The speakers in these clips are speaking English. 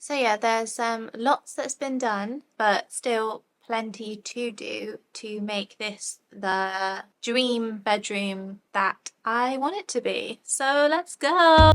So yeah, there's lots that's been done, but still plenty to do to make this the dream bedroom that I want it to be. So let's go!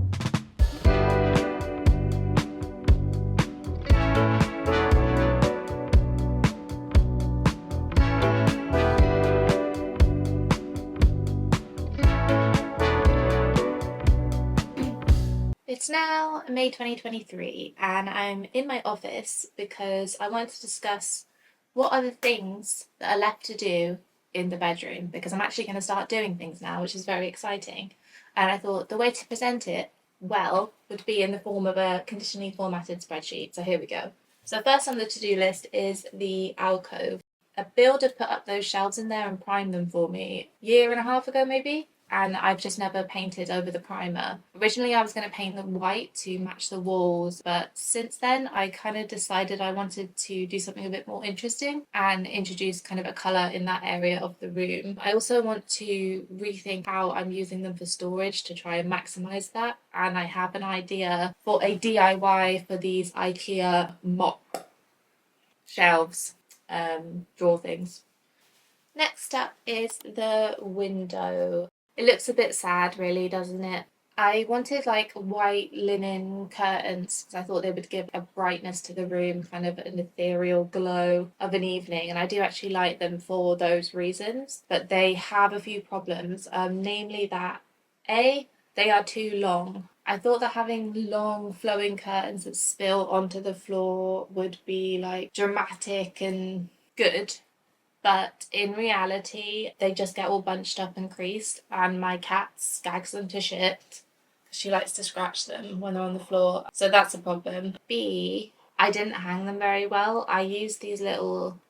It's now May 2023 and I'm in my office because I wanted to discuss what are the things that are left to do in the bedroom, because I'm actually going to start doing things now, which is very exciting. And I thought the way to present it well would be in the form of a conditionally formatted spreadsheet. So here we go. So first on the to-do list is the alcove. A builder put up those shelves in there and primed them for me a year and a half ago maybe, and I've just never painted over the primer. Originally I was going to paint them white to match the walls, but since then I kind of decided I wanted to do something a bit more interesting and introduce kind of a colour in that area of the room. I also want to rethink how I'm using them for storage to try and maximise that, and I have an idea for a DIY for these IKEA mop shelves, drawer things. Next up is the window. It looks a bit sad really, doesn't it? I wanted like white linen curtains because I thought they would give a brightness to the room, kind of an ethereal glow of an evening, and I do actually like them for those reasons, but they have a few problems, namely that A, they are too long. I thought that having long flowing curtains that spill onto the floor would be like dramatic and good, but in reality they just get all bunched up and creased, and my cat skags them to shit because she likes to scratch them when they're on the floor, so that's a problem. B, I didn't hang them very well. I used these little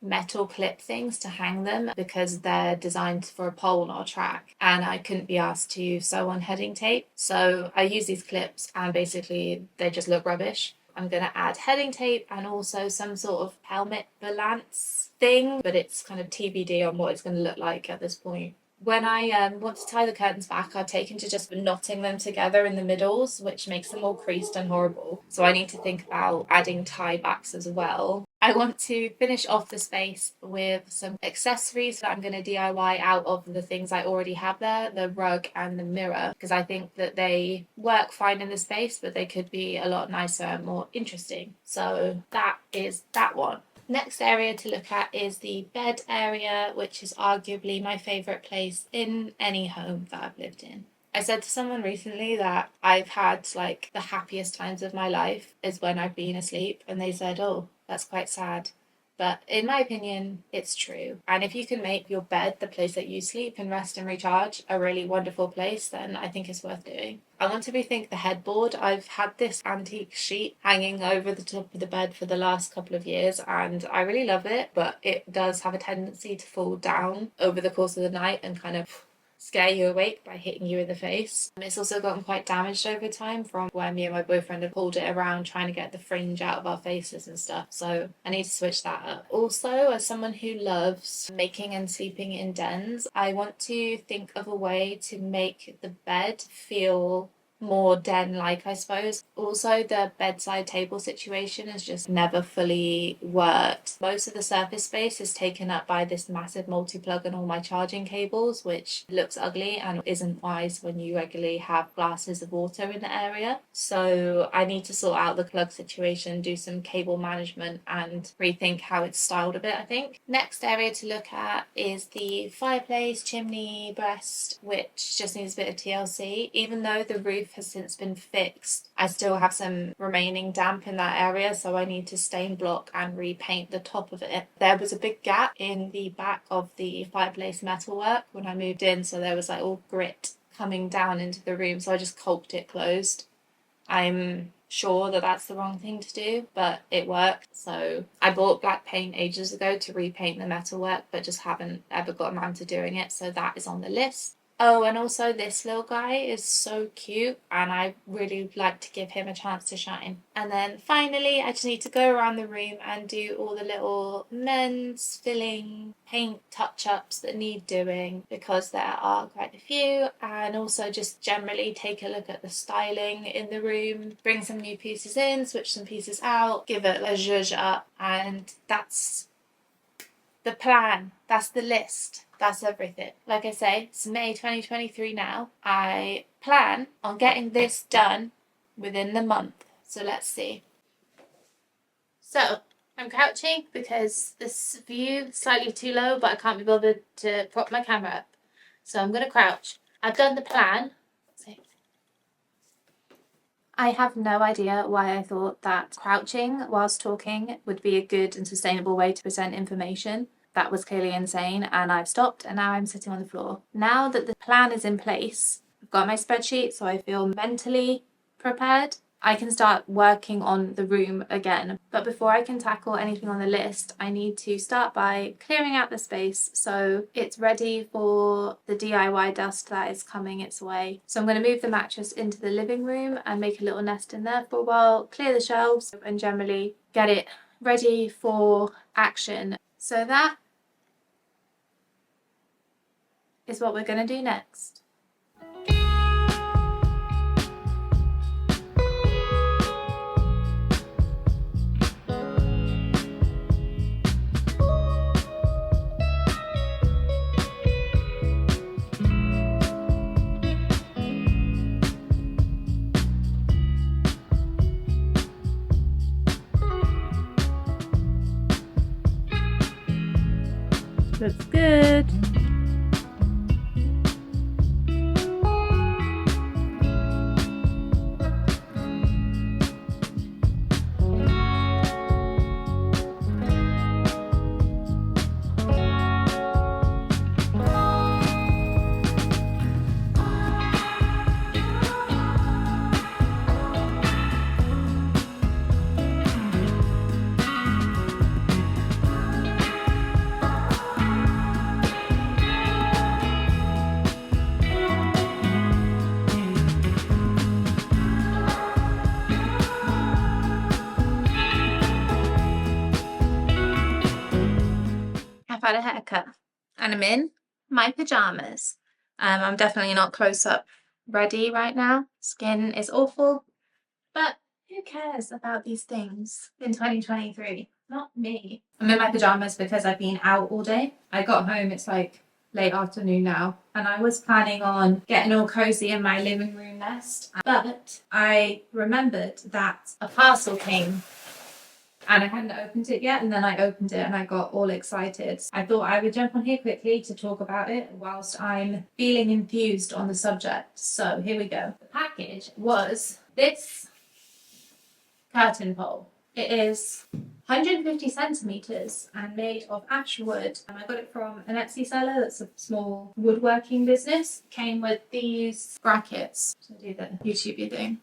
metal clip things to hang them because they're designed for a pole, not a track, and I couldn't be asked to sew on heading tape, so I use these clips and basically they just look rubbish. I'm going to add heading tape and also some sort of helmet balance thing, but it's kind of TBD on what it's going to look like at this point. When I want to tie the curtains back, I've taken to just knotting them together in the middles, which makes them all creased and horrible. So I need to think about adding tie backs as well. I want to finish off the space with some accessories that I'm going to DIY out of the things I already have there, the rug and the mirror, because I think that they work fine in the space, but they could be a lot nicer and more interesting. So that is that one. Next area to look at is the bed area, which is arguably my favourite place in any home that I've lived in. I said to someone recently that I've had like the happiest times of my life is when I've been asleep, and they said, oh, that's quite sad. But in my opinion, it's true. And if you can make your bed, the place that you sleep and rest and recharge, a really wonderful place, then I think it's worth doing. I want to rethink the headboard. I've had this antique sheet hanging over the top of the bed for the last couple of years and I really love it, but it does have a tendency to fall down over the course of the night and kind of scare you awake by hitting you in the face. It's also gotten quite damaged over time from when me and my boyfriend have pulled it around trying to get the fringe out of our faces and stuff, so I need to switch that up. Also, as someone who loves making and sleeping in dens, I want to think of a way to make the bed feel more den-like, I suppose. Also, the bedside table situation has just never fully worked. Most of the surface space is taken up by this massive multi-plug and all my charging cables, which looks ugly and isn't wise when you regularly have glasses of water in the area. So I need to sort out the plug situation, do some cable management and rethink how it's styled a bit, I think. Next area to look at is the fireplace, chimney breast, which just needs a bit of TLC. Even though the roof has since been fixed, I still have some remaining damp in that area, so I need to stain block and repaint the top of it. There was a big gap in the back of the fireplace metalwork when I moved in, so there was like all grit coming down into the room, so I just caulked it closed. I'm sure that that's the wrong thing to do, but it worked. So I bought black paint ages ago to repaint the metalwork, but just haven't ever got around to doing it, so that is on the list. Oh, and also this little guy is so cute and I really like to give him a chance to shine. And then finally, I just need to go around the room and do all the little mends, filling, paint touch-ups that need doing because there are quite a few, and also just generally take a look at the styling in the room, bring some new pieces in, switch some pieces out, give it a zhuzh up, and that's the plan. That's the list. That's everything. Like I say, it's May 2023 now. I plan on getting this done within the month. So let's see. So I'm crouching because this view is slightly too low, but I can't be bothered to prop my camera up. So I'm going to crouch. I've done the plan. I have no idea why I thought that crouching whilst talking would be a good and sustainable way to present information. That was clearly insane, and I've stopped and now I'm sitting on the floor. Now that the plan is in place, I've got my spreadsheet, so I feel mentally prepared. I can start working on the room again. But before I can tackle anything on the list, I need to start by clearing out the space so it's ready for the DIY dust that is coming its way. So I'm going to move the mattress into the living room and make a little nest in there for a while, clear the shelves, and generally get it ready for action. So that is what we're going to do next. Looks good. I've had a haircut and I'm in my pajamas. I'm definitely not close up ready right now. Skin is awful, but who cares about these things in 2023? Not me. I'm in my pajamas because I've been out all day. I got home, it's like late afternoon now, and I was planning on getting all cozy in my living room nest, but I remembered that a parcel came and I hadn't opened it yet, and then I opened it and I got all excited. I thought I would jump on here quickly to talk about it whilst I'm feeling enthused on the subject. So here we go. The package was this curtain pole. It is 150 centimeters and made of ash wood. And I got it from an Etsy seller that's a small woodworking business. Came with these brackets. So do the YouTube thing.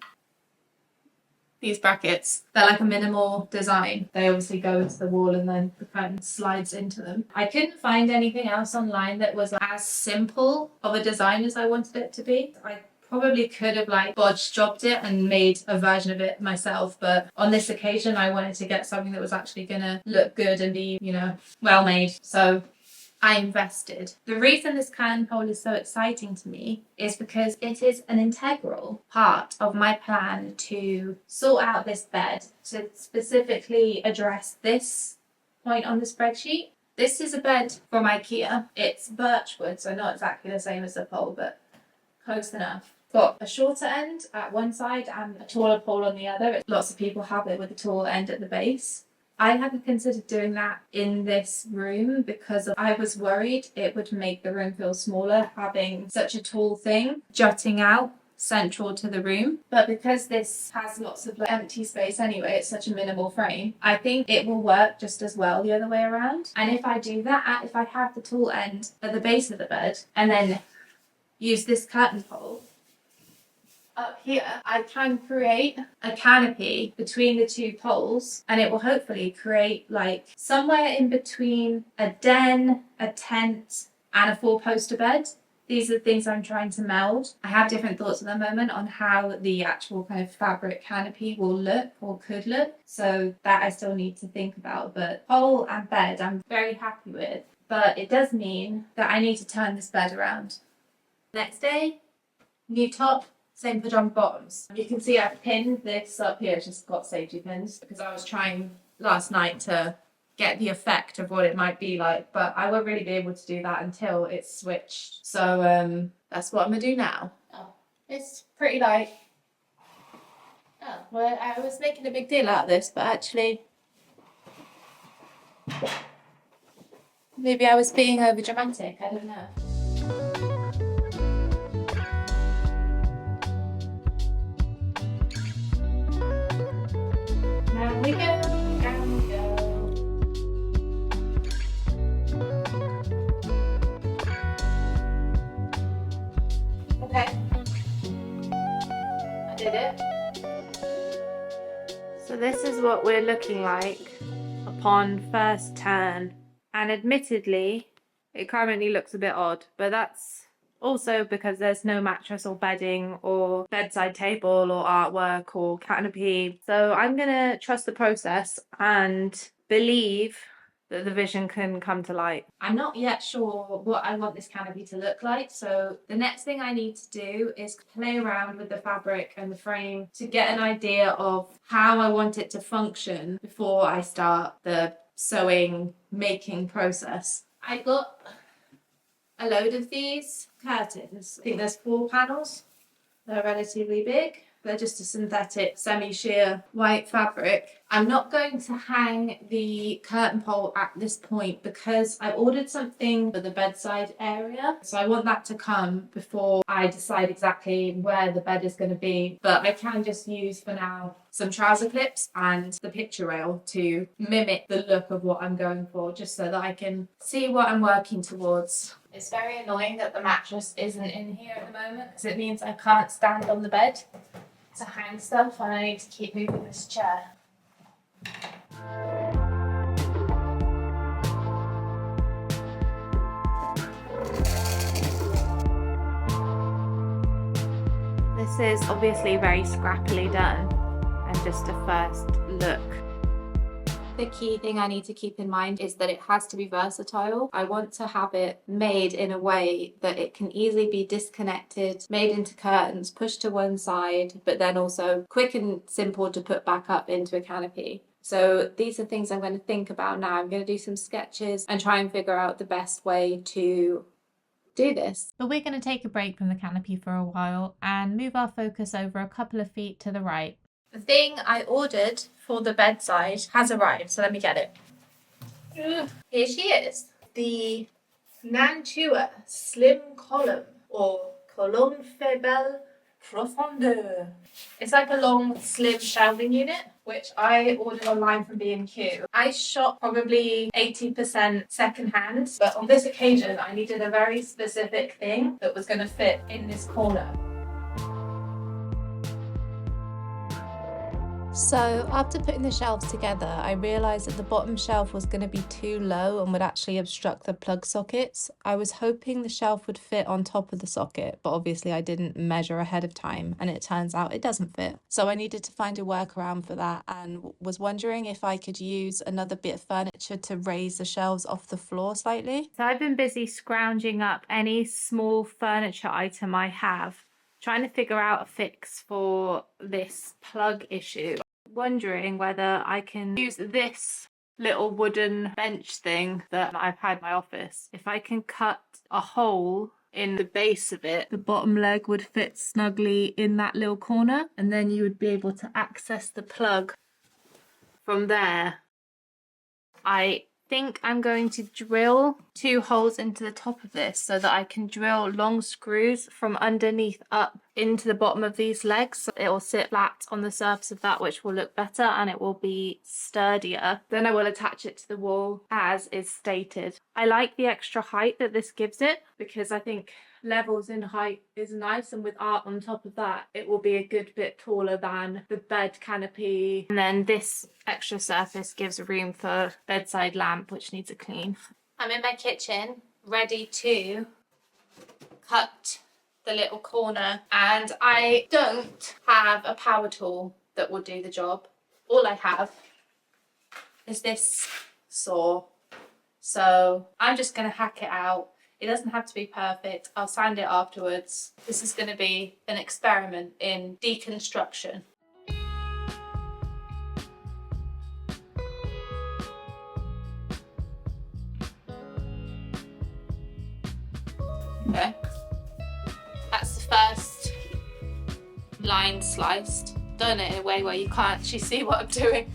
These brackets, they're like a minimal design. They obviously go into the wall and then the curtain slides into them. I couldn't find anything else online that was as simple of a design as I wanted it to be. I probably could have like bodge jobbed it and made a version of it myself, but on this occasion I wanted to get something that was actually gonna look good and be, you know, well made. So I invested. The reason this curtain pole is so exciting to me is because it is an integral part of my plan to sort out this bed, to specifically address this point on the spreadsheet. This is a bed from IKEA. It's birch wood, so not exactly the same as the pole, but close enough. Got a shorter end at one side and a taller pole on the other. Lots of people have it with a tall end at the base. I hadn't considered doing that in this room because I was worried it would make the room feel smaller having such a tall thing jutting out central to the room. But because this has lots of empty space anyway, it's such a minimal frame, I think it will work just as well the other way around. And if I do that, if I have the tall end at the base of the bed and then use this curtain pole up here, I can create a canopy between the two poles, and it will hopefully create like somewhere in between a den, a tent, and a four-poster bed. These are the things I'm trying to meld. I have different thoughts at the moment on how the actual kind of fabric canopy will look or could look. So that I still need to think about. But pole and bed I'm very happy with. But it does mean that I need to turn this bed around. Next day, new top, same pajama bottoms. You can see I've pinned this up here, just got safety pins, because I was trying last night to get the effect of what it might be like, but I won't really be able to do that until it's switched. So that's what I'm gonna do now. Oh, it's pretty light. Oh, well, I was making a big deal out of this, but actually maybe I was being over dramatic, I don't know. Down we go, down we go. Okay, I did it. So this is what we're looking like upon first turn. And admittedly, it currently looks a bit odd, but that's also because there's no mattress or bedding or bedside table or artwork or canopy. So I'm gonna trust the process and believe that the vision can come to light. I'm not yet sure what I want this canopy to look like, so the next thing I need to do is play around with the fabric and the frame to get an idea of how I want it to function before I start the sewing making process. I got a load of these curtains. I think there's 4 panels. They're relatively big. They're just a synthetic semi-sheer white fabric. I'm not going to hang the curtain pole at this point because I ordered something for the bedside area. So I want that to come before I decide exactly where the bed is going to be. But I can just use for now some trouser clips and the picture rail to mimic the look of what I'm going for, just so that I can see what I'm working towards. It's very annoying that the mattress isn't in here at the moment because it means I can't stand on the bed to hang stuff and I need to keep moving this chair. This is obviously very scrappily done and just a first look. The key thing I need to keep in mind is that it has to be versatile. I want to have it made in a way that it can easily be disconnected, made into curtains, pushed to one side, but then also quick and simple to put back up into a canopy. So these are things I'm going to think about now. I'm going to do some sketches and try and figure out the best way to do this. But we're going to take a break from the canopy for a while and move our focus over a couple of feet to the right. The thing I ordered for the bedside has arrived, so let me get it. Here she is. The Nantua Slim Column, or Colonne Faible Profondeur. It's like a long, slim shelving unit, which I ordered online from B&Q. I shot probably 80% secondhand, but on this occasion I needed a very specific thing that was going to fit in this corner. So after putting the shelves together, I realised that the bottom shelf was going to be too low and would actually obstruct the plug sockets. I was hoping the shelf would fit on top of the socket, but obviously I didn't measure ahead of time and it turns out it doesn't fit. So I needed to find a workaround for that and was wondering if I could use another bit of furniture to raise the shelves off the floor slightly. So I've been busy scrounging up any small furniture item I have, trying to figure out a fix for this plug issue. Wondering whether I can use this little wooden bench thing that I've had in my office. If I can cut a hole in the base of it, the bottom leg would fit snugly in that little corner and then you would be able to access the plug from there. I think I'm going to drill 2 holes into the top of this so that I can drill long screws from underneath up into the bottom of these legs. So it will sit flat on the surface of that, which will look better and it will be sturdier. Then I will attach it to the wall as is stated. I like the extra height that this gives it because I think levels in height is nice, and with art on top of that it will be a good bit taller than the bed canopy. And then this extra surface gives room for bedside lamp, which needs a clean. I'm in my kitchen ready to cut the little corner, and I don't have a power tool that will do the job. All I have is this saw. So I'm just going to hack it out. It doesn't have to be perfect. I'll sand it afterwards. This is going to be an experiment in deconstruction. Okay. That's the first line sliced. Done it in a way where you can't actually see what I'm doing.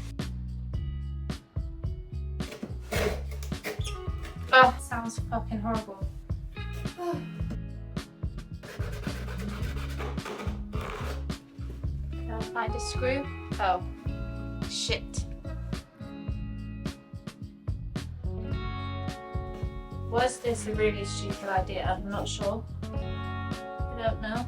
Oh, sounds fucking horrible. Can I find a screw? Oh, shit. Was this a really stupid idea? I'm not sure. I don't know.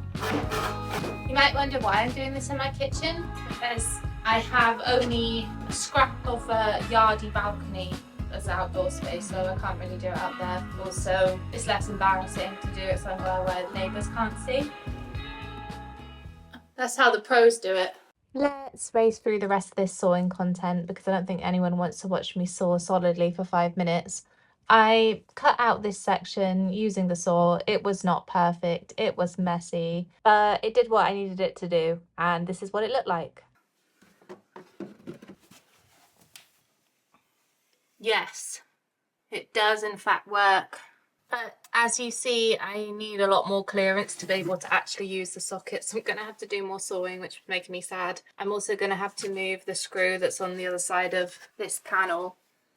You might wonder why I'm doing this in my kitchen, because I have only a scrap of a yardy balcony as outdoor space, so I can't really do it out there. Also, it's less embarrassing to do it somewhere where the neighbours can't see. That's how the pros do it. Let's race through the rest of this sawing content, because I don't think anyone wants to watch me saw solidly for 5 minutes. I cut out this section using the saw. It was not perfect, it was messy, but it did what I needed it to do, and this is what it looked like. Yes, it does in fact work. But as you see, I need a lot more clearance to be able to actually use the socket, so I'm going to have to do more sawing, which is making me sad. I'm also going to have to move the screw that's on the other side of this panel,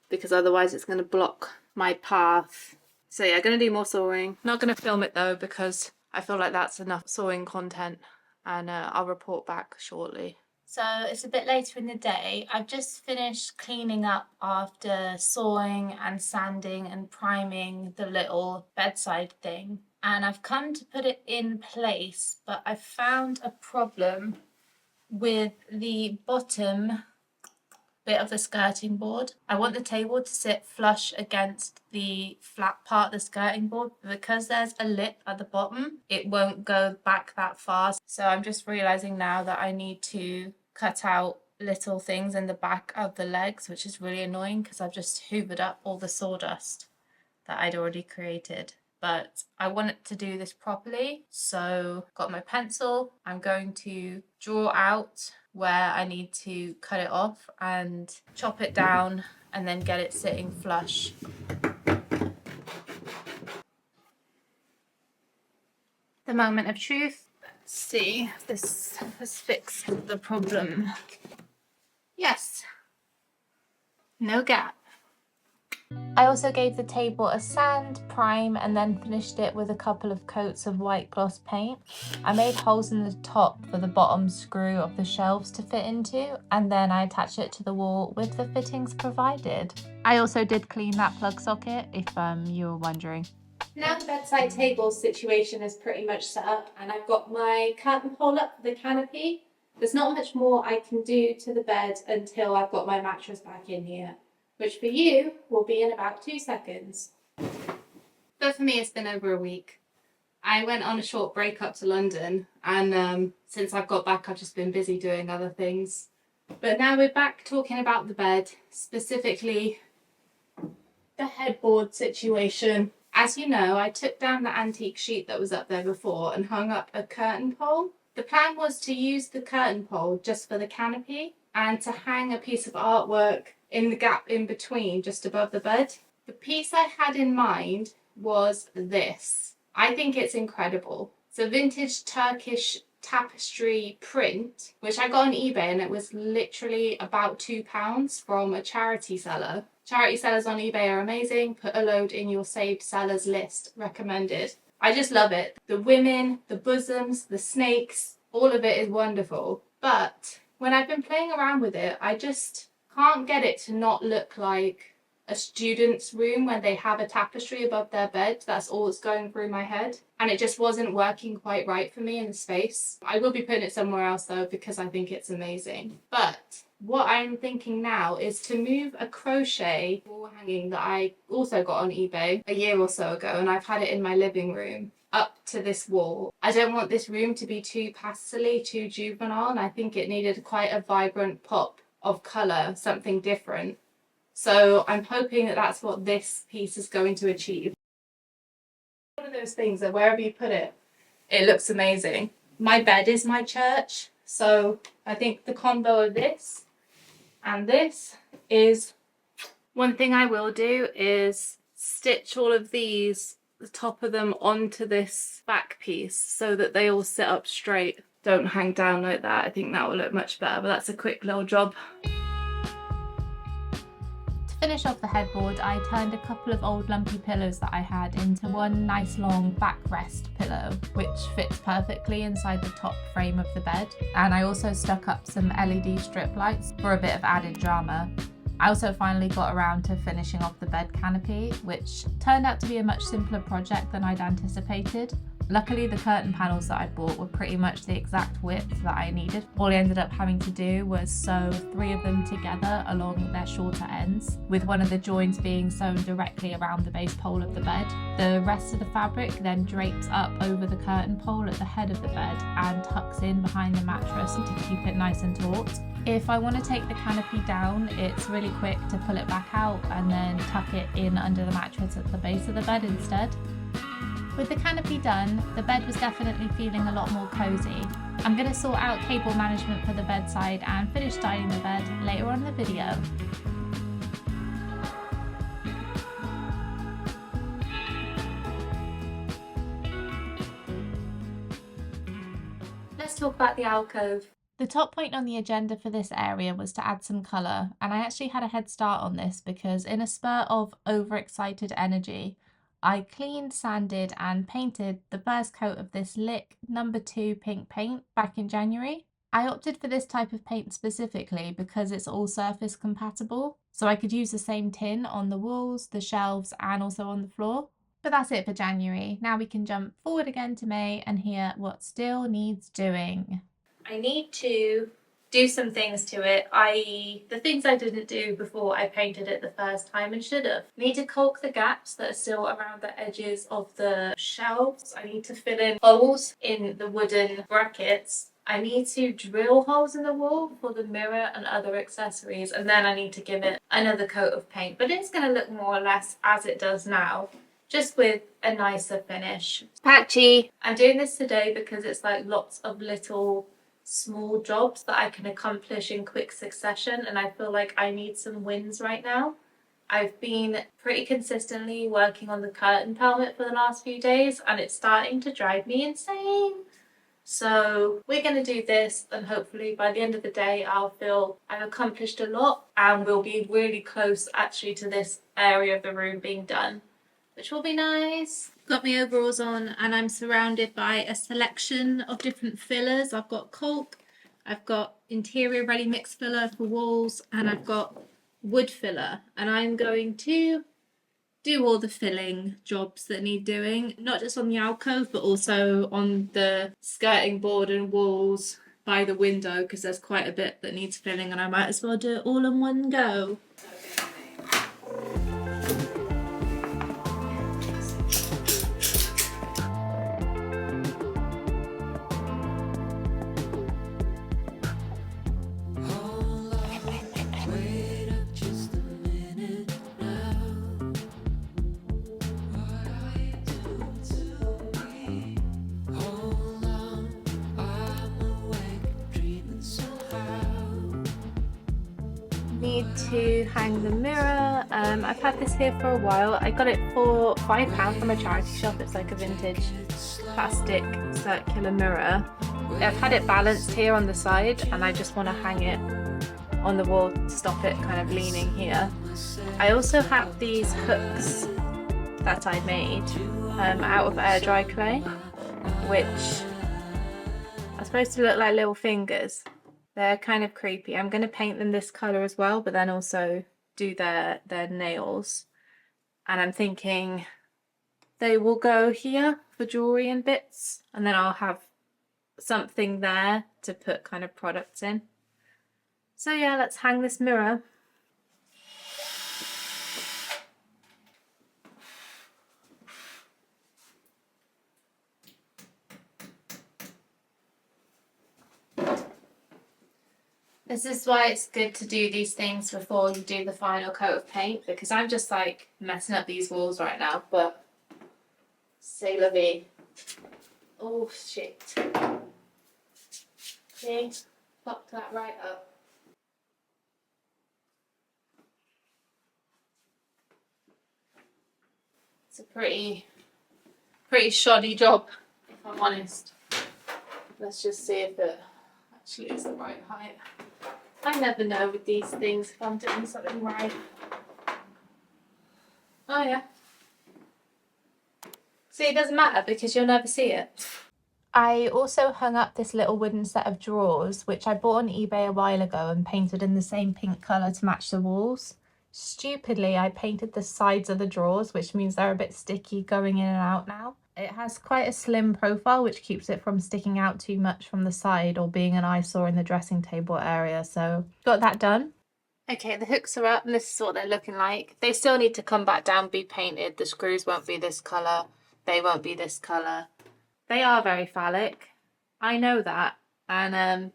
because otherwise it's going to block my path. So yeah, I'm going to do more sawing. Not going to film it though, because I feel like that's enough sawing content, and I'll report back shortly. So it's a bit later in the day. I've just finished cleaning up after sawing and sanding and priming the little bedside thing. And I've come to put it in place, but I found a problem with the bottom bit of the skirting board. I want the table to sit flush against the flat part of the skirting board, but because there's a lip at the bottom, it won't go back that far. So I'm just realizing now that I need to cut out little things in the back of the legs, which is really annoying because I've just hoovered up all the sawdust that I'd already created. But I wanted to do this properly, so got my pencil. I'm going to draw out where I need to cut it off and chop it down and then get it sitting flush. The moment of truth. Let's see if this has fixed the problem. Yes, no gap. I also gave the table a sand, prime, and then finished it with a couple of coats of white gloss paint. I made holes in the top for the bottom screw of the shelves to fit into, and then I attached it to the wall with the fittings provided. I also did clean that plug socket, if you were wondering. Now the bedside table situation is pretty much set up, and I've got my curtain pole up for the canopy. There's not much more I can do to the bed until I've got my mattress back in here, which for you will be in about 2 seconds. But for me, it's been over a week. I went on a short break up to London, and since I've got back, I've just been busy doing other things. But now we're back talking about the bed, specifically the headboard situation. As you know, I took down the antique sheet that was up there before and hung up a curtain pole. The plan was to use the curtain pole just for the canopy and to hang a piece of artwork in the gap in between, just above the bed. The piece I had in mind was this. I think it's incredible. It's a vintage Turkish tapestry print, which I got on eBay, and it was literally about £2 from a charity seller. Charity sellers on eBay are amazing. Put a load in your saved sellers list. Recommended. I just love it. The women, the bosoms, the snakes, all of it is wonderful. But when I've been playing around with it, I just can't get it to not look like a student's room when they have a tapestry above their bed. That's all that's going through my head. And it just wasn't working quite right for me in the space. I will be putting it somewhere else though, because I think it's amazing. But what I'm thinking now is to move a crochet wall hanging that I also got on eBay a year or so ago, and I've had it in my living room, up to this wall. I don't want this room to be too pastel-y, too juvenile, and I think it needed quite a vibrant pop of colour, something different. So I'm hoping that that's what this piece is going to achieve. One of those things that wherever you put it, it looks amazing. My bed is my church, so I think the combo of this and this is... One thing I will do is stitch all of these, the top of them, onto this back piece so that they all sit up straight, don't hang down like that. I think that will look much better, but that's a quick little job. To finish off the headboard, I turned a couple of old lumpy pillows that I had into one nice long backrest pillow, which fits perfectly inside the top frame of the bed. And I also stuck up some LED strip lights for a bit of added drama. I also finally got around to finishing off the bed canopy, which turned out to be a much simpler project than I'd anticipated. Luckily, the curtain panels that I bought were pretty much the exact width that I needed. All I ended up having to do was sew 3 of them together along their shorter ends, with one of the joins being sewn directly around the base pole of the bed. The rest of the fabric then drapes up over the curtain pole at the head of the bed and tucks in behind the mattress to keep it nice and taut. If I want to take the canopy down, it's really quick to pull it back out and then tuck it in under the mattress at the base of the bed instead. With the canopy done, the bed was definitely feeling a lot more cozy. I'm going to sort out cable management for the bedside and finish styling the bed later on in the video. Let's talk about the alcove. The top point on the agenda for this area was to add some colour, and I actually had a head start on this because in a spurt of overexcited energy, I cleaned, sanded and painted the first coat of this Lick No. 2 pink paint back in January. I opted for this type of paint specifically because it's all surface compatible, so I could use the same tin on the walls, the shelves and also on the floor. But that's it for January. Now we can jump forward again to May and hear what still needs doing. I need to do some things to it, i.e. the things I didn't do before I painted it the first time and should have. I need to caulk the gaps that are still around the edges of the shelves. I need to fill in holes in the wooden brackets. I need to drill holes in the wall for the mirror and other accessories, and then I need to give it another coat of paint. But it's going to look more or less as it does now, just with a nicer finish. Patchy! I'm doing this today because it's like lots of little small jobs that I can accomplish in quick succession, and I feel like I need some wins right now. I've been pretty consistently working on the curtain pelmet for the last few days and it's starting to drive me insane. So we're going to do this, and hopefully by the end of the day I'll feel I've accomplished a lot and we'll be really close actually to this area of the room being done, which will be nice. Got my overalls on and I'm surrounded by a selection of different fillers. I've got caulk, I've got interior ready mix filler for walls, and I've got wood filler, and I'm going to do all the filling jobs that need doing, not just on the alcove but also on the skirting board and walls by the window, because there's quite a bit that needs filling and I might as well do it all in one go. Need to hang the mirror. I've had this here for a while. I got it for £5 from a charity shop. It's like a vintage plastic circular mirror. I've had it balanced here on the side and I just want to hang it on the wall to stop it kind of leaning here. I also have these hooks that I made out of air dry clay, which are supposed to look like little fingers. They're kind of creepy. I'm going to paint them this colour as well, but then also do their nails. And I'm thinking they will go here for jewellery and bits, and then I'll have something there to put kind of products in. So yeah, let's hang this mirror. This is why it's good to do these things before you do the final coat of paint, because I'm just like messing up these walls right now, but c'est la vie. Oh shit. Okay, fuck that right up. It's a pretty shoddy job, if I'm honest. Let's just see if it actually is the right height. I never know with these things if I'm doing something right. Oh yeah. See, it doesn't matter because you'll never see it. I also hung up this little wooden set of drawers, which I bought on eBay a while ago and painted in the same pink colour to match the walls. Stupidly, I painted the sides of the drawers, which means they're a bit sticky going in and out now. It has quite a slim profile, which keeps it from sticking out too much from the side or being an eyesore in the dressing table area, so got that done. Okay, the hooks are up and this is what they're looking like. They still need to come back down, be painted. The screws won't be this colour, they won't be this colour. They are very phallic. I know that, and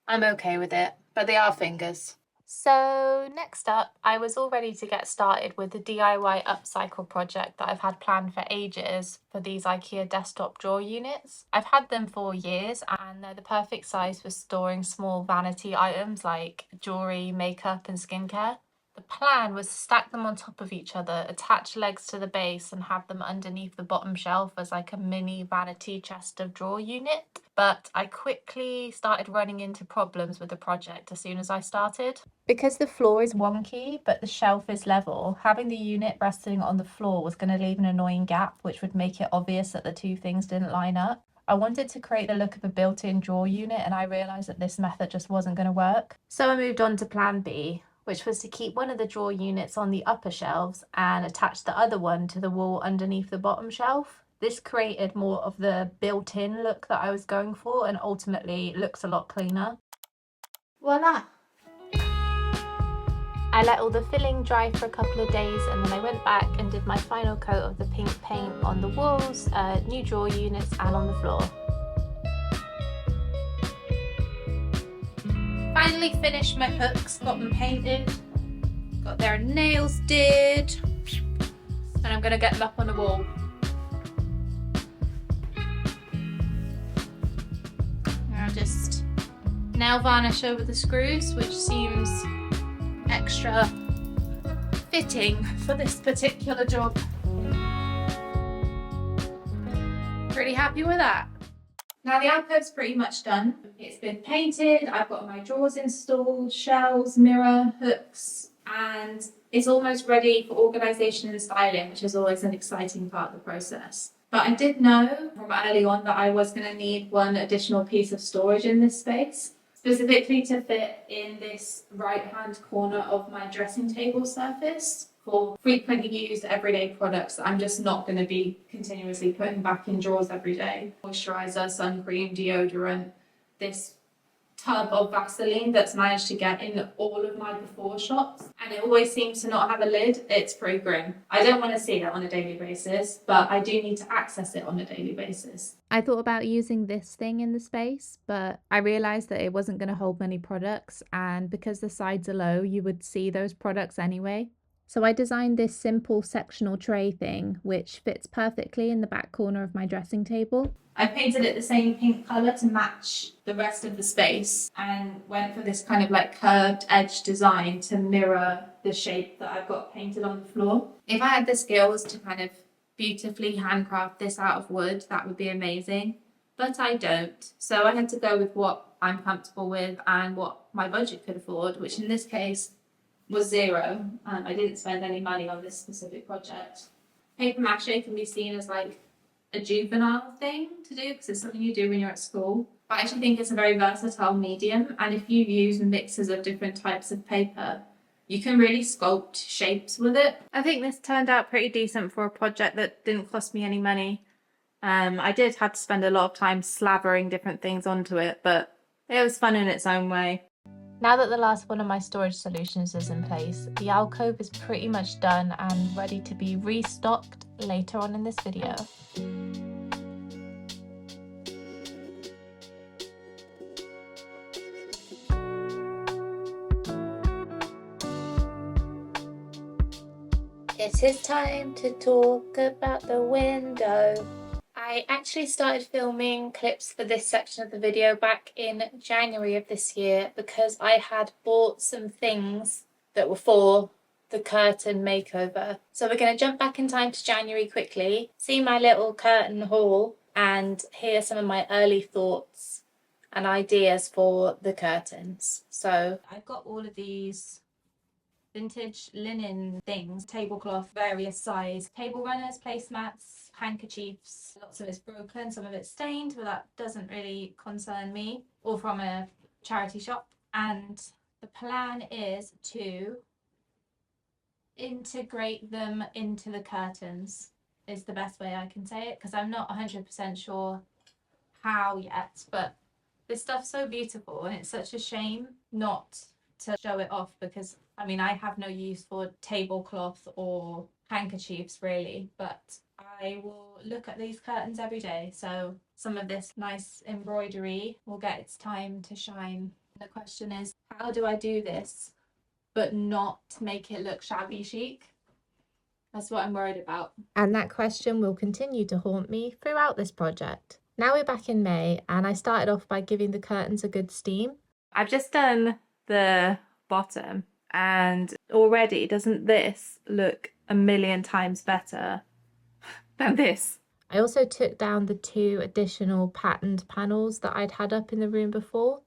I'm okay with it, but they are fingers. So next up, I was all ready to get started with the DIY upcycle project that I've had planned for ages for these IKEA desktop drawer units. I've had them for years and they're the perfect size for storing small vanity items like jewellery, makeup and skincare. The plan was to stack them on top of each other, attach legs to the base and have them underneath the bottom shelf as like a mini vanity chest of drawer unit. But I quickly started running into problems with the project as soon as I started. Because the floor is wonky but the shelf is level, having the unit resting on the floor was going to leave an annoying gap which would make it obvious that the two things didn't line up. I wanted to create the look of a built-in drawer unit and I realised that this method just wasn't going to work. So I moved on to plan B, which was to keep one of the drawer units on the upper shelves and attach the other one to the wall underneath the bottom shelf. This created more of the built-in look that I was going for and ultimately looks a lot cleaner. Voila! I let all the filling dry for a couple of days and then I went back and did my final coat of the pink paint on the walls, new drawer units and on the floor. Finally finished my hooks, got them painted, got their nails did, and I'm going to get them up on the wall. I'll just nail varnish over the screws, which seems extra fitting for this particular job. Pretty happy with that. Now the alcove's pretty much done. It's been painted, I've got my drawers installed, shelves, mirror, hooks, and it's almost ready for organisation and styling, which is always an exciting part of the process. But I did know from early on that I was going to need one additional piece of storage in this space, specifically to fit in this right-hand corner of my dressing table surface for frequently used everyday products that I'm just not going to be continuously putting back in drawers every day. Moisturiser, sun cream, deodorant, this tub of Vaseline that's managed to get in all of my before shots, and it always seems to not have a lid. It's pretty grim. I don't want to see it on a daily basis, but I do need to access it on a daily basis. I thought about using this thing in the space, but I realised that it wasn't going to hold many products, and because the sides are low, you would see those products anyway. So I designed this simple sectional tray thing, which fits perfectly in the back corner of my dressing table. I painted it the same pink colour to match the rest of the space and went for this kind of like curved edge design to mirror the shape that I've got painted on the floor. If I had the skills to kind of beautifully handcraft this out of wood, that would be amazing, but I don't. So I had to go with what I'm comfortable with and what my budget could afford, which in this case was zero. I didn't spend any money on this specific project. Paper mache can be seen as like a juvenile thing to do because it's something you do when you're at school. But I actually think it's a very versatile medium, and if you use mixes of different types of paper, you can really sculpt shapes with it. I think this turned out pretty decent for a project that didn't cost me any money. I did have to spend a lot of time slavering different things onto it, but it was fun in its own way. Now that the last one of my storage solutions is in place, the alcove is pretty much done and ready to be restocked later on in this video. It is time to talk about the window. I actually started filming clips for this section of the video back in January of this year because I had bought some things that were for the curtain makeover. So we're going to jump back in time to January quickly, see my little curtain haul, and hear some of my early thoughts and ideas for the curtains. So I've got all of these vintage linen things, tablecloth, various size, table runners, placemats, handkerchiefs. Lots of it's broken, some of it's stained, but that doesn't really concern me. All from a charity shop. And the plan is to integrate them into the curtains, is the best way I can say it, because I'm not 100% sure how yet, but this stuff's so beautiful and it's such a shame not to show it off, because I mean, I have no use for tablecloth or handkerchiefs really, but I will look at these curtains every day. So some of this nice embroidery will get its time to shine. The question is, how do I do this but not make it look shabby chic? That's what I'm worried about. And that question will continue to haunt me throughout this project. Now we're back in May and I started off by giving the curtains a good steam. I've just done the bottom and already doesn't this look a million times better than this? I also took down the 2 additional patterned panels that I'd had up in the room before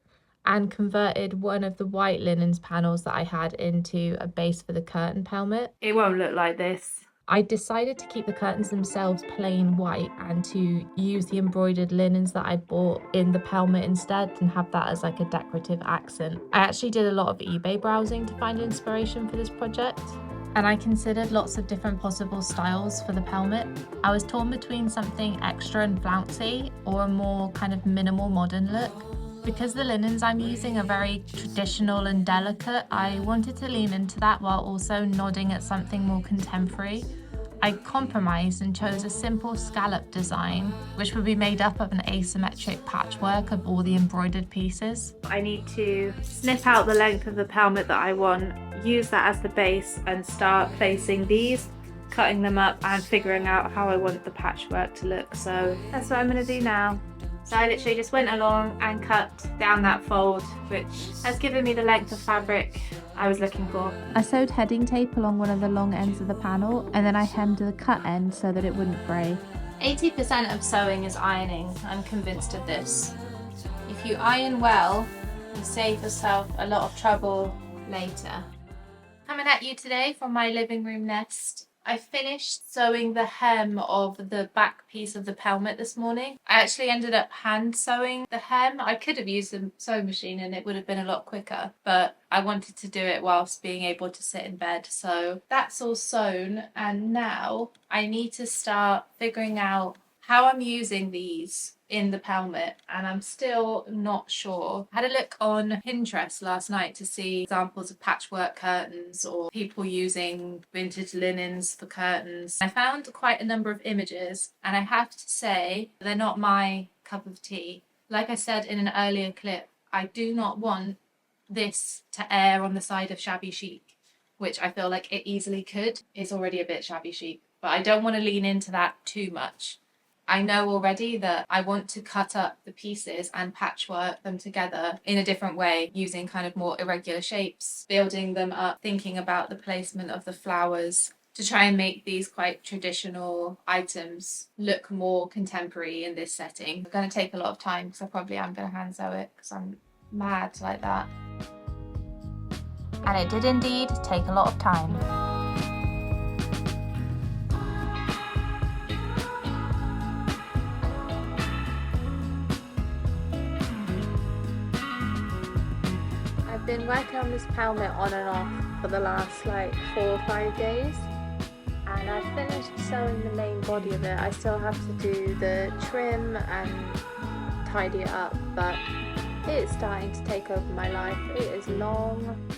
and converted one of the white linens panels that I had into a base for the curtain pelmet. It won't look like this. I decided to keep the curtains themselves plain white and to use the embroidered linens that I bought in the pelmet instead and have that as like a decorative accent. I actually did a lot of eBay browsing to find inspiration for this project, and I considered lots of different possible styles for the pelmet. I was torn between something extra and flouncy or a more kind of minimal modern look. Because the linens I'm using are very traditional and delicate, I wanted to lean into that while also nodding at something more contemporary. I compromised and chose a simple scallop design, which would be made up of an asymmetric patchwork of all the embroidered pieces. I need to snip out the length of the pelmet that I want, use that as the base and start placing these, cutting them up and figuring out how I want the patchwork to look. So that's what I'm going to do now. So I literally just went along and cut down that fold, which has given me the length of fabric I was looking for. I sewed heading tape along one of the long ends of the panel, and then I hemmed the cut end so that it wouldn't fray. 80% of sewing is ironing. I'm convinced of this. If you iron well, you save yourself a lot of trouble later. Coming at you today from my living room nest. I finished sewing the hem of the back piece of the pelmet this morning. I actually ended up hand sewing the hem. I could have used a sewing machine and it would have been a lot quicker, but I wanted to do it whilst being able to sit in bed. So that's all sewn, and now I need to start figuring out how I'm using these in the pelmet, and I'm still not sure. I had a look on Pinterest last night to see examples of patchwork curtains or people using vintage linens for curtains. I found quite a number of images, and I have to say they're not my cup of tea. Like I said in an earlier clip, I do not want this to err on the side of shabby chic, which I feel like it easily could. It's already a bit shabby chic, but I don't want to lean into that too much. I know already that I want to cut up the pieces and patchwork them together in a different way, using kind of more irregular shapes, building them up, thinking about the placement of the flowers to try and make these quite traditional items look more contemporary in this setting. It's going to take a lot of time because I probably am going to hand sew it because I'm mad like that. And it did indeed take a lot of time. I've been working on this pelmet on and off for the last like 4 or 5 days, and I've finished sewing the main body of it. I still have to do the trim and tidy it up, but It is starting to take over my life. It is long.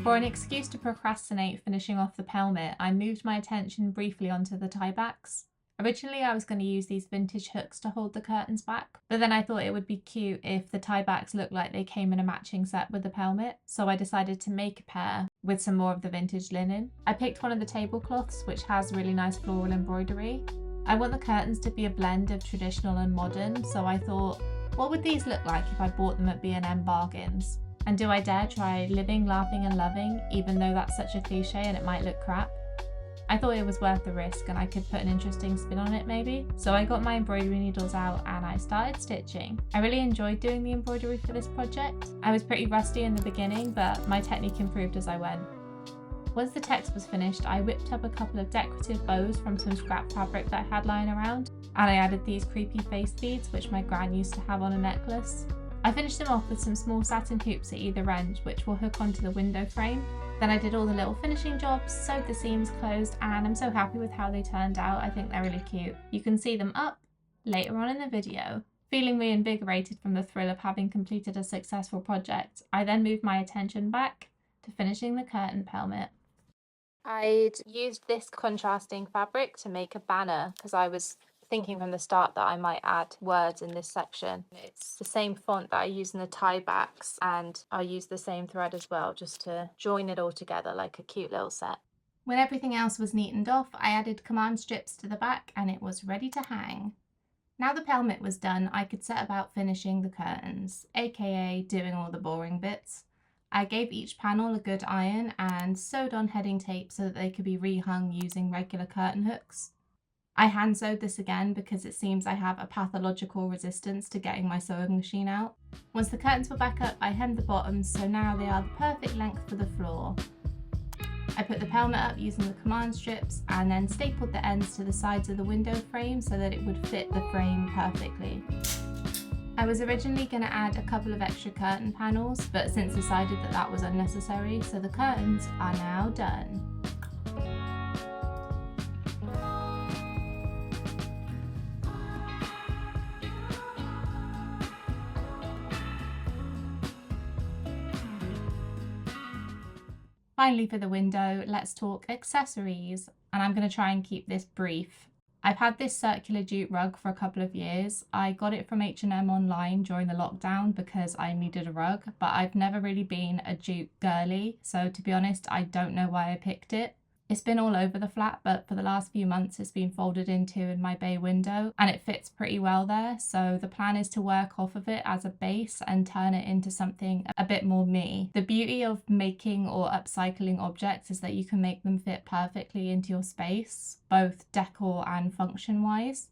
For an excuse to procrastinate finishing off the pelmet, I moved my attention briefly onto the tie backs. Originally I was going to use these vintage hooks to hold the curtains back, but then I thought it would be cute if the tie backs looked like they came in a matching set with the pelmet, so I decided to make a pair with some more of the vintage linen. I picked one of the tablecloths, which has really nice floral embroidery. I want the curtains to be a blend of traditional and modern, so I thought, what would these look like if I bought them at B&M Bargains? And do I dare try living, laughing and loving, even though that's such a cliche and it might look crap? I thought it was worth the risk and I could put an interesting spin on it maybe. So I got my embroidery needles out and I started stitching. I really enjoyed doing the embroidery for this project. I was pretty rusty in the beginning, but my technique improved as I went. Once the text was finished, I whipped up a couple of decorative bows from some scrap fabric that I had lying around, and I added these creepy face beads which my gran used to have on a necklace. I finished them off with some small satin hoops at either end, which will hook onto the window frame. Then I did all the little finishing jobs, sewed the seams closed, and I'm so happy with how they turned out. I think they're really cute. You can see them up later on in the video. Feeling reinvigorated from the thrill of having completed a successful project, I then moved my attention back to finishing the curtain pelmet. I'd used this contrasting fabric to make a banner because I was thinking from the start that I might add words in this section. It's the same font that I use in the tie backs, and I use the same thread as well just to join it all together like a cute little set. When everything else was neatened off, I added command strips to the back and it was ready to hang. Now the pelmet was done, I could set about finishing the curtains, aka doing all the boring bits. I gave each panel a good iron and sewed on heading tape so that they could be rehung using regular curtain hooks. I hand sewed this again because it seems I have a pathological resistance to getting my sewing machine out. Once the curtains were back up, I hemmed the bottoms so now they are the perfect length for the floor. I put the pelmet up using the command strips and then stapled the ends to the sides of the window frame so that it would fit the frame perfectly. I was originally going to add a couple of extra curtain panels, but since decided that that was unnecessary, so the curtains are now done. Finally, for the window, let's talk accessories, and I'm going to try and keep this brief. I've had this circular jute rug for a couple of years. I got it from H&M online during the lockdown because I needed a rug, but I've never really been a jute girly, so to be honest, I don't know why I picked it. It's been all over the flat, but for the last few months it's been folded into in my bay window and it fits pretty well there, so the plan is to work off of it as a base and turn it into something a bit more me. The beauty of making or upcycling objects is that you can make them fit perfectly into your space, both decor and function wise.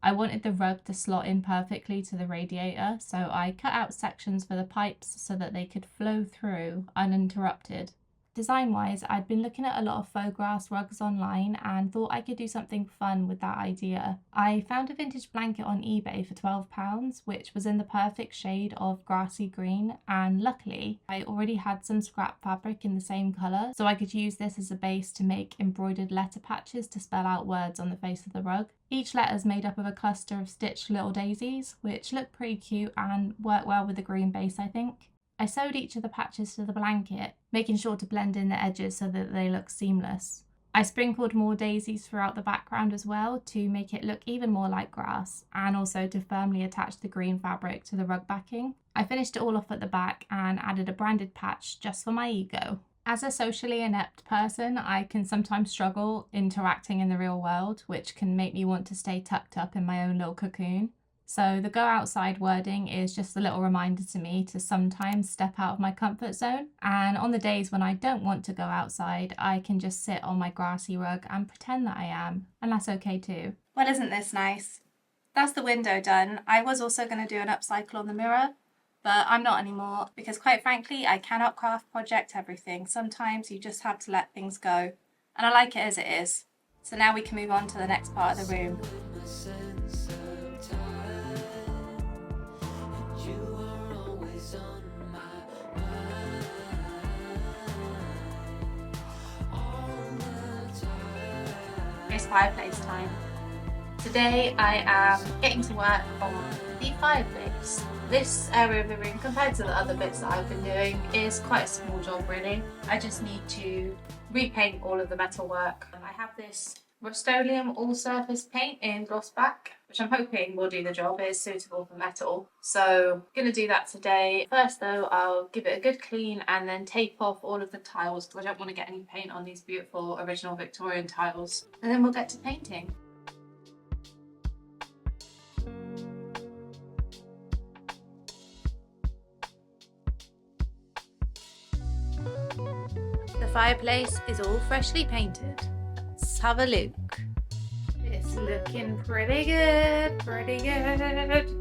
I wanted the rug to slot in perfectly to the radiator, so I cut out sections for the pipes so that they could flow through uninterrupted. Design-wise, I'd been looking at a lot of faux grass rugs online and thought I could do something fun with that idea. I found a vintage blanket on eBay for £12, which was in the perfect shade of grassy green, and luckily I already had some scrap fabric in the same colour, so I could use this as a base to make embroidered letter patches to spell out words on the face of the rug. Each letter is made up of a cluster of stitched little daisies, which look pretty cute and work well with the green base, I think. I sewed each of the patches to the blanket, making sure to blend in the edges so that they look seamless. I sprinkled more daisies throughout the background as well to make it look even more like grass, and also to firmly attach the green fabric to the rug backing. I finished it all off at the back and added a branded patch just for my ego. As a socially inept person, I can sometimes struggle interacting in the real world, which can make me want to stay tucked up in my own little cocoon. So the go outside wording is just a little reminder to me to sometimes step out of my comfort zone. And on the days when I don't want to go outside, I can just sit on my grassy rug and pretend that I am. And that's okay too. Well, isn't this nice? That's the window done. I was also going to do an upcycle on the mirror, but I'm not anymore because quite frankly, I cannot craft project everything. Sometimes you just have to let things go. And I like it as it is. So now we can move on to the next part of the room. It's fireplace time. Today I am getting to work on the fireplace. This area of the room, compared to the other bits that I've been doing, is quite a small job really. I just need to repaint all of the metalwork. I have this Rust-Oleum all-surface paint in gloss back, which I'm hoping will do the job. It is suitable for metal, so I'm going to do that today. First though, I'll give it a good clean and then tape off all of the tiles because I don't want to get any paint on these beautiful original Victorian tiles, and then we'll get to painting. The fireplace is all freshly painted. Let's have a look. It's looking pretty good, pretty good.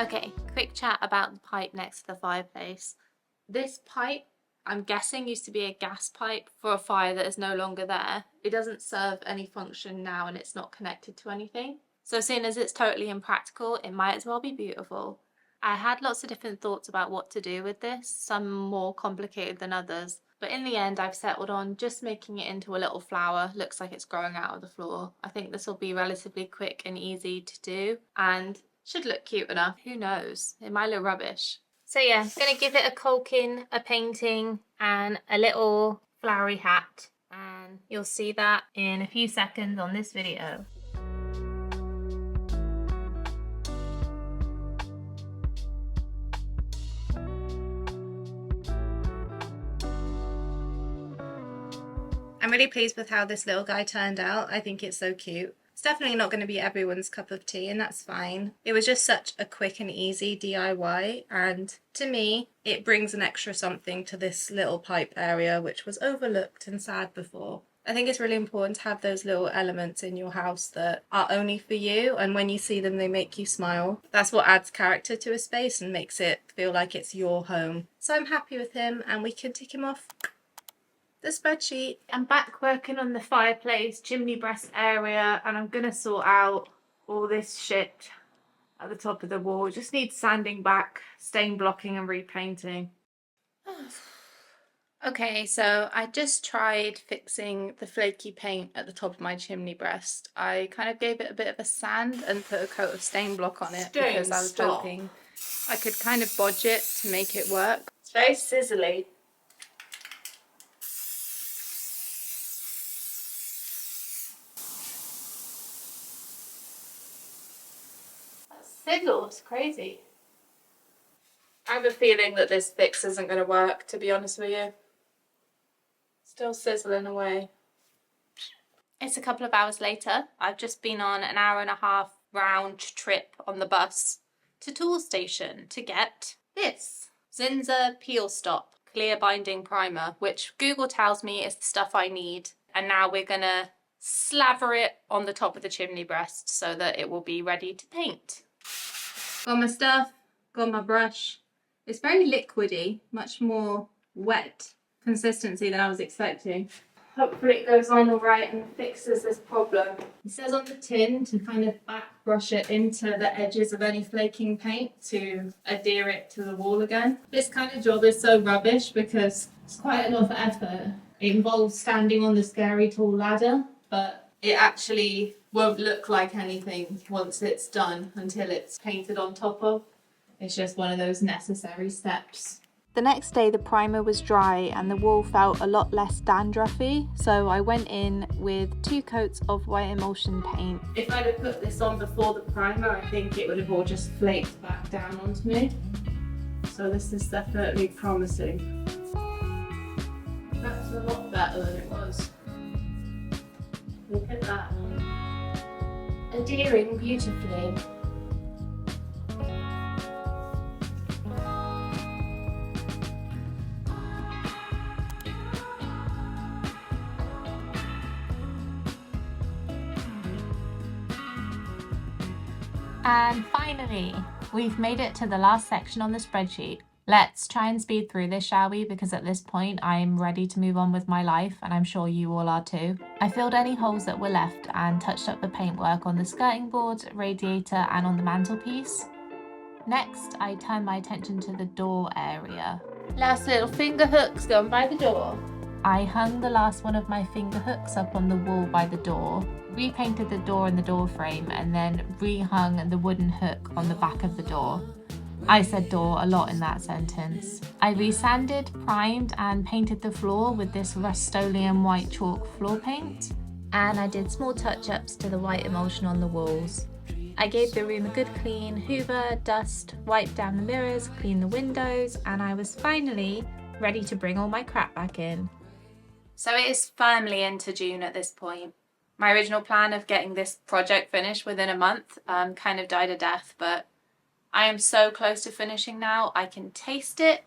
Okay, quick chat about the pipe next to the fireplace. This pipe, I'm guessing, used to be a gas pipe for a fire that is no longer there. It doesn't serve any function now and it's not connected to anything. So seeing as it's totally impractical, it might as well be beautiful. I had lots of different thoughts about what to do with this, some more complicated than others. But in the end, I've settled on just making it into a little flower. Looks like it's growing out of the floor. I think this will be relatively quick and easy to do and should look cute enough. Who knows? It might look rubbish. So yeah, I'm going to give it a caulking, a painting and a little flowery hat. And you'll see that in a few seconds on this video. I'm really pleased with how this little guy turned out. I think it's so cute. It's definitely not going to be everyone's cup of tea, and that's fine. It was just such a quick and easy DIY, and to me, it brings an extra something to this little pipe area, which was overlooked and sad before. I think it's really important to have those little elements in your house that are only for you, and when you see them, they make you smile. That's what adds character to a space and makes it feel like it's your home. So I'm happy with him, and we can tick him off the spreadsheet. I'm back working on the fireplace chimney breast area, and I'm gonna sort out all this shit at the top of the wall. It just needs sanding back, stain blocking and repainting. Okay, so I just tried fixing the flaky paint at the top of my chimney breast. I kind of gave it a bit of a sand and put a coat of stain block on it because I was hoping I could kind of bodge it to make it work. It's very sizzly. Sizzle, it's crazy. I have a feeling that this fix isn't going to work, to be honest with you. Still sizzling away. It's a couple of hours later. I've just been on an 1.5 hour round trip on the bus to Toolstation to get this Zinsser Peel Stop Clear Binding Primer, which Google tells me is the stuff I need. And now we're going to slaver it on the top of the chimney breast so that it will be ready to paint. Got my stuff, got my brush. It's very liquidy, much more wet consistency than I was expecting. Hopefully it goes on all right and fixes this problem. It says on the tin to kind of back brush it into the edges of any flaking paint to adhere it to the wall again. This kind of job is so rubbish because it's quite a lot of effort. It involves standing on the scary tall ladder, but it actually won't look like anything once it's done until it's painted on top of. It's just one of those necessary steps. The next day the primer was dry and the wall felt a lot less dandruffy, so I went in with 2 coats of white emulsion paint. If I'd have put this on before the primer, I think it would have all just flaked back down onto me. So this is definitely promising. That's a lot better than it was. Look at that. Adhering beautifully. And finally, we've made it to the last section on the spreadsheet. Let's try and speed through this, shall we? Because at this point, I'm ready to move on with my life, and I'm sure you all are too. I filled any holes that were left and touched up the paintwork on the skirting board, radiator, and on the mantelpiece. Next, I turned my attention to the door area. Last little finger hooks gone by the door. I hung the last one of my finger hooks up on the wall by the door, repainted the door and the door frame, and then rehung the wooden hook on the back of the door. I said door a lot in that sentence. I resanded, primed, and painted the floor with this Rust-Oleum white chalk floor paint. And I did small touch-ups to the white emulsion on the walls. I gave the room a good clean, hoover, dust, wiped down the mirrors, cleaned the windows, and I was finally ready to bring all my crap back in. So it is firmly into June at this point. My original plan of getting this project finished within a month kind of died a death, but I am so close to finishing now. I can taste it,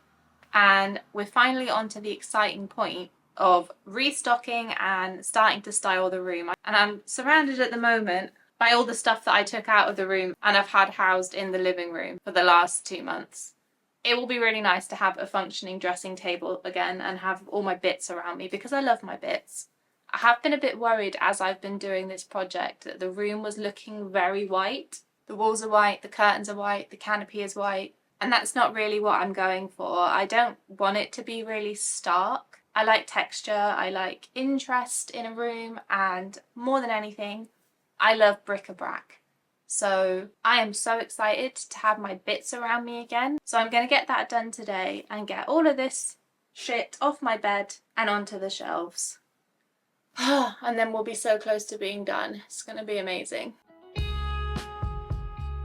and we're finally on to the exciting point of restocking and starting to style the room. And I'm surrounded at the moment by all the stuff that I took out of the room and I've had housed in the living room for the last 2 months. It will be really nice to have a functioning dressing table again and have all my bits around me because I love my bits. I have been a bit worried as I've been doing this project that the room was looking very white. The walls are white, the curtains are white, the canopy is white, and that's not really what I'm going for. I don't want it to be really stark. I like texture, I like interest in a room, and more than anything, I love bric-a-brac. So I am so excited to have my bits around me again. So I'm going to get that done today and get all of this shit off my bed and onto the shelves. And then we'll be so close to being done. It's going to be amazing.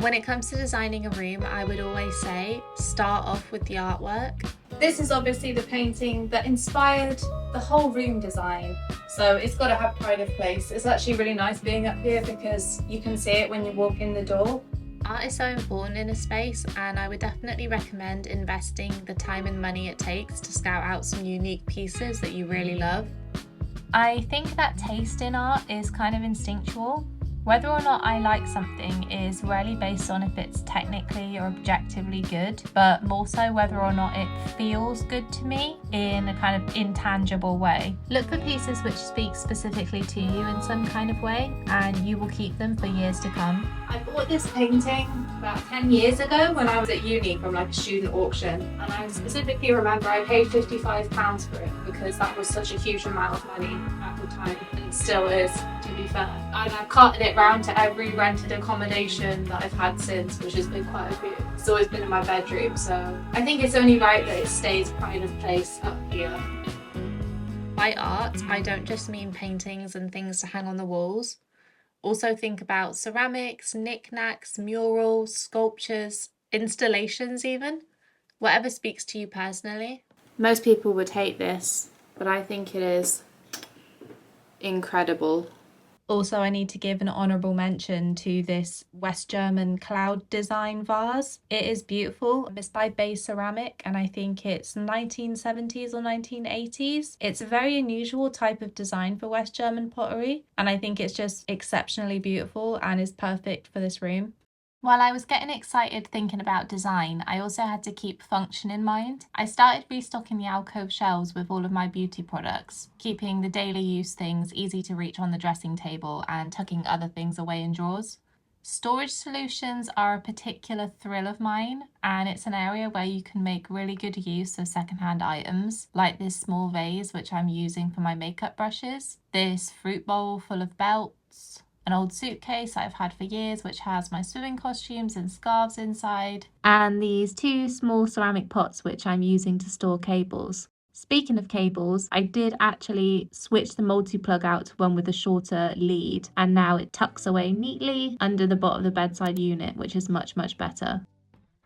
When it comes to designing a room, I would always say start off with the artwork. This is obviously the painting that inspired the whole room design, so it's got to have pride of place. It's actually really nice being up here because you can see it when you walk in the door. Art is so important in a space, and I would definitely recommend investing the time and money it takes to scout out some unique pieces that you really love. I think that taste in art is kind of instinctual. Whether or not I like something is rarely based on if it's technically or objectively good, but more so whether or not it feels good to me in a kind of intangible way. Look for pieces which speak specifically to you in some kind of way, and you will keep them for years to come. I bought this painting about 10 years ago when I was at uni from like a student auction, and I specifically remember I paid £55 for it because that was such a huge amount of money at the time, and still is, to be fair. And I've carted it round to every rented accommodation that I've had since, which has been quite a few. It's always been in my bedroom, so I think it's only right that it stays pride of place up here. By art, I don't just mean paintings and things to hang on the walls. Also think about ceramics, knickknacks, murals, sculptures, installations even. Whatever speaks to you personally. Most people would hate this, but I think it is incredible. Also, I need to give an honourable mention to this West German cloud design vase. It is beautiful. It's by Bay Ceramic, and I think it's 1970s or 1980s. It's a very unusual type of design for West German pottery, and I think it's just exceptionally beautiful and is perfect for this room. While I was getting excited thinking about design, I also had to keep function in mind. I started restocking the alcove shelves with all of my beauty products, keeping the daily use things easy to reach on the dressing table and tucking other things away in drawers. Storage solutions are a particular thrill of mine, and it's an area where you can make really good use of secondhand items, like this small vase which I'm using for my makeup brushes, this fruit bowl full of belts, an old suitcase I've had for years which has my swimming costumes and scarves inside, and these 2 small ceramic pots which I'm using to store cables. Speaking of cables, I did actually switch the multi-plug out to one with a shorter lead, and now it tucks away neatly under the bottom of the bedside unit, which is much better.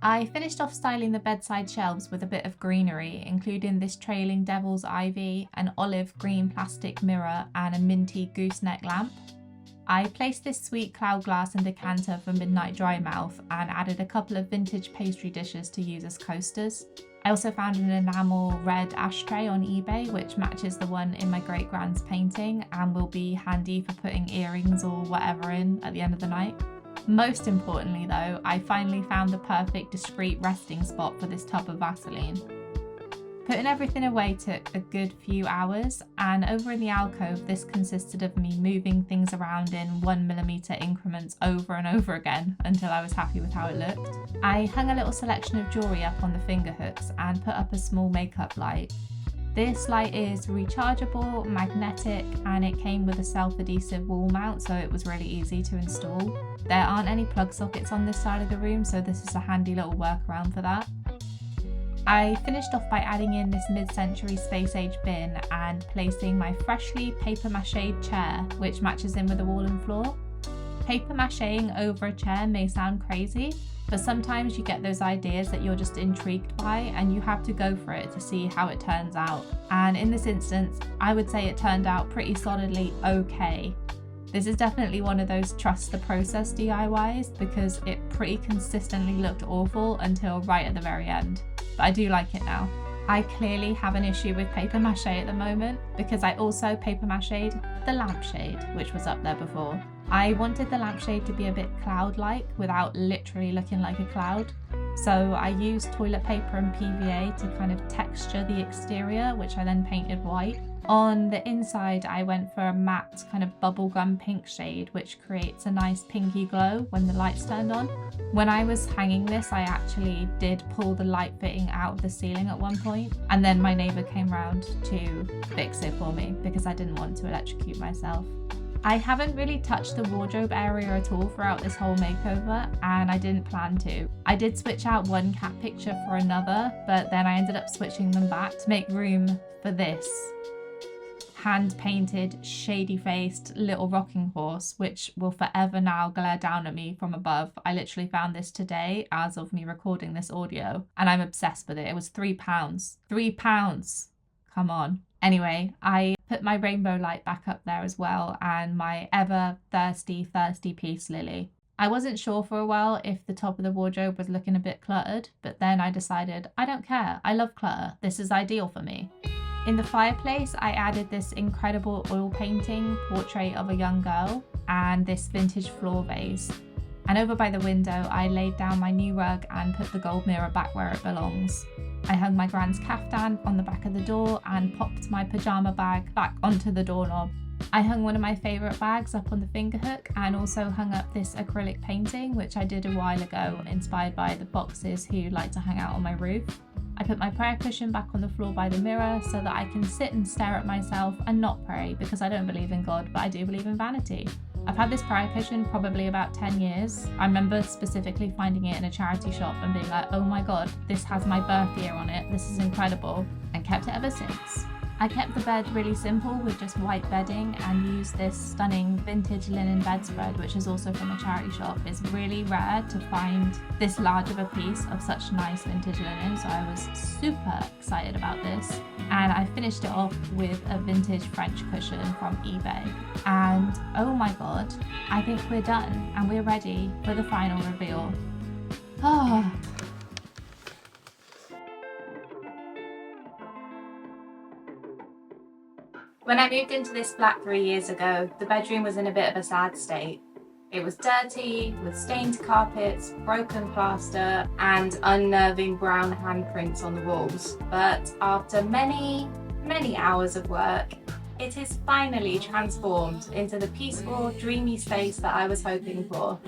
I finished off styling the bedside shelves with a bit of greenery, including this trailing devil's ivy, an olive green plastic mirror, and a minty gooseneck lamp. I placed this sweet cloud glass and decanter for Midnight Dry Mouth and added a couple of vintage pastry dishes to use as coasters. I also found an enamel red ashtray on eBay which matches the one in my great-grand's painting and will be handy for putting earrings or whatever in at the end of the night. Most importantly though, I finally found the perfect discreet resting spot for this tub of Vaseline. Putting everything away took a good few hours, and over in the alcove this consisted of me moving things around in 1mm increments over and over again until I was happy with how it looked. I hung a little selection of jewellery up on the finger hooks and put up a small makeup light. This light is rechargeable, magnetic, and it came with a self-adhesive wall mount, so it was really easy to install. There aren't any plug sockets on this side of the room, so this is a handy little workaround for that. I finished off by adding in this mid-century space age bin and placing my freshly paper mache'd chair, which matches in with the wall and floor. Paper macheing over a chair may sound crazy, but sometimes you get those ideas that you're just intrigued by and you have to go for it to see how it turns out. And in this instance, I would say it turned out pretty solidly okay. This is definitely one of those trust the process DIYs because it pretty consistently looked awful until right at the very end. But I do like it now. I clearly have an issue with paper mache at the moment because I also paper mache'd the lampshade, which was up there before. I wanted the lampshade to be a bit cloud-like without literally looking like a cloud. So I used toilet paper and PVA to kind of texture the exterior, which I then painted white. On the inside, I went for a matte kind of bubblegum pink shade, which creates a nice pinky glow when the light's turned on. When I was hanging this, I actually did pull the light fitting out of the ceiling at one point, and then my neighbour came round to fix it for me because I didn't want to electrocute myself. I haven't really touched the wardrobe area at all throughout this whole makeover, and I didn't plan to. I did switch out one cat picture for another, but then I ended up switching them back to make room for this hand-painted, shady-faced little rocking horse, which will forever now glare down at me from above. I literally found this today as of me recording this audio, and I'm obsessed with it. It was £3. £3! Come on. Anyway, I put my rainbow light back up there as well, and my ever thirsty peace lily. I wasn't sure for a while if the top of the wardrobe was looking a bit cluttered, but then I decided, I don't care, I love clutter, this is ideal for me. In the fireplace, I added this incredible oil painting portrait of a young girl and this vintage floor vase. And over by the window, I laid down my new rug and put the gold mirror back where it belongs. I hung my grand's caftan on the back of the door and popped my pyjama bag back onto the doorknob. I hung one of my favourite bags up on the finger hook and also hung up this acrylic painting, which I did a while ago, inspired by the foxes who like to hang out on my roof. I put my prayer cushion back on the floor by the mirror so that I can sit and stare at myself and not pray, because I don't believe in God, but I do believe in vanity. I've had this prayer cushion probably about 10 years. I remember specifically finding it in a charity shop and being like, oh my God, this has my birth year on it, this is incredible, and kept it ever since. I kept the bed really simple with just white bedding and used this stunning vintage linen bedspread, which is also from a charity shop. It's really rare to find this large of a piece of such nice vintage linen, so I was super excited about this. And I finished it off with a vintage French cushion from eBay. And oh my God, I think we're done and we're ready for the final reveal. Oh. When I moved into this flat 3 years ago, the bedroom was in a bit of a sad state. It was dirty, with stained carpets, broken plaster, and unnerving brown handprints on the walls. But after many hours of work, it is finally transformed into the peaceful, dreamy space that I was hoping for.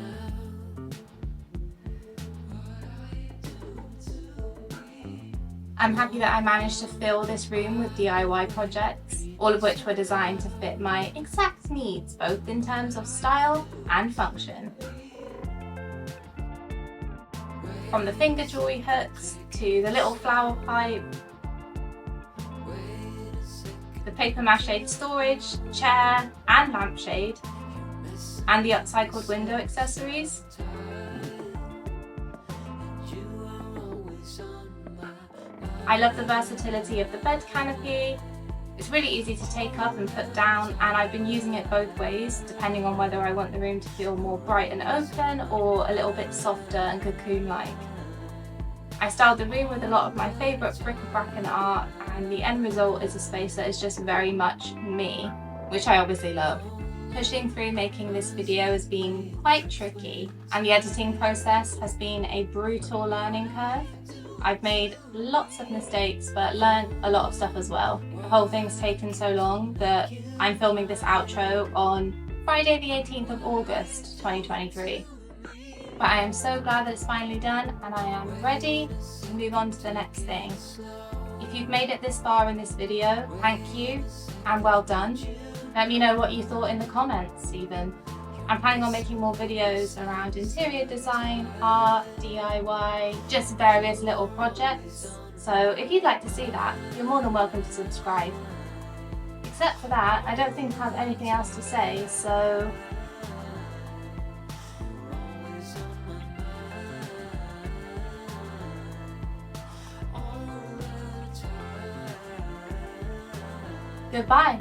I'm happy that I managed to fill this room with DIY projects, all of which were designed to fit my exact needs, both in terms of style and function. From the finger jewelry hooks, to the little flower pipe, the paper mache storage, chair and lampshade, and the upcycled window accessories. I love the versatility of the bed canopy. It's really easy to take up and put down, and I've been using it both ways, depending on whether I want the room to feel more bright and open or a little bit softer and cocoon-like. I styled the room with a lot of my favourite bric-a-brac and art, and the end result is a space that is just very much me, which I obviously love. Pushing through making this video has been quite tricky, and the editing process has been a brutal learning curve. I've made lots of mistakes, but learned a lot of stuff as well. The whole thing's taken so long that I'm filming this outro on Friday the 18th of August 2023. But I am so glad that it's finally done, and I am ready to move on to the next thing. If you've made it this far in this video, thank you and well done. Let me know what you thought in the comments even. I'm planning on making more videos around interior design, art, DIY, just various little projects. So if you'd like to see that, you're more than welcome to subscribe. Except for that, I don't think I have anything else to say, so goodbye.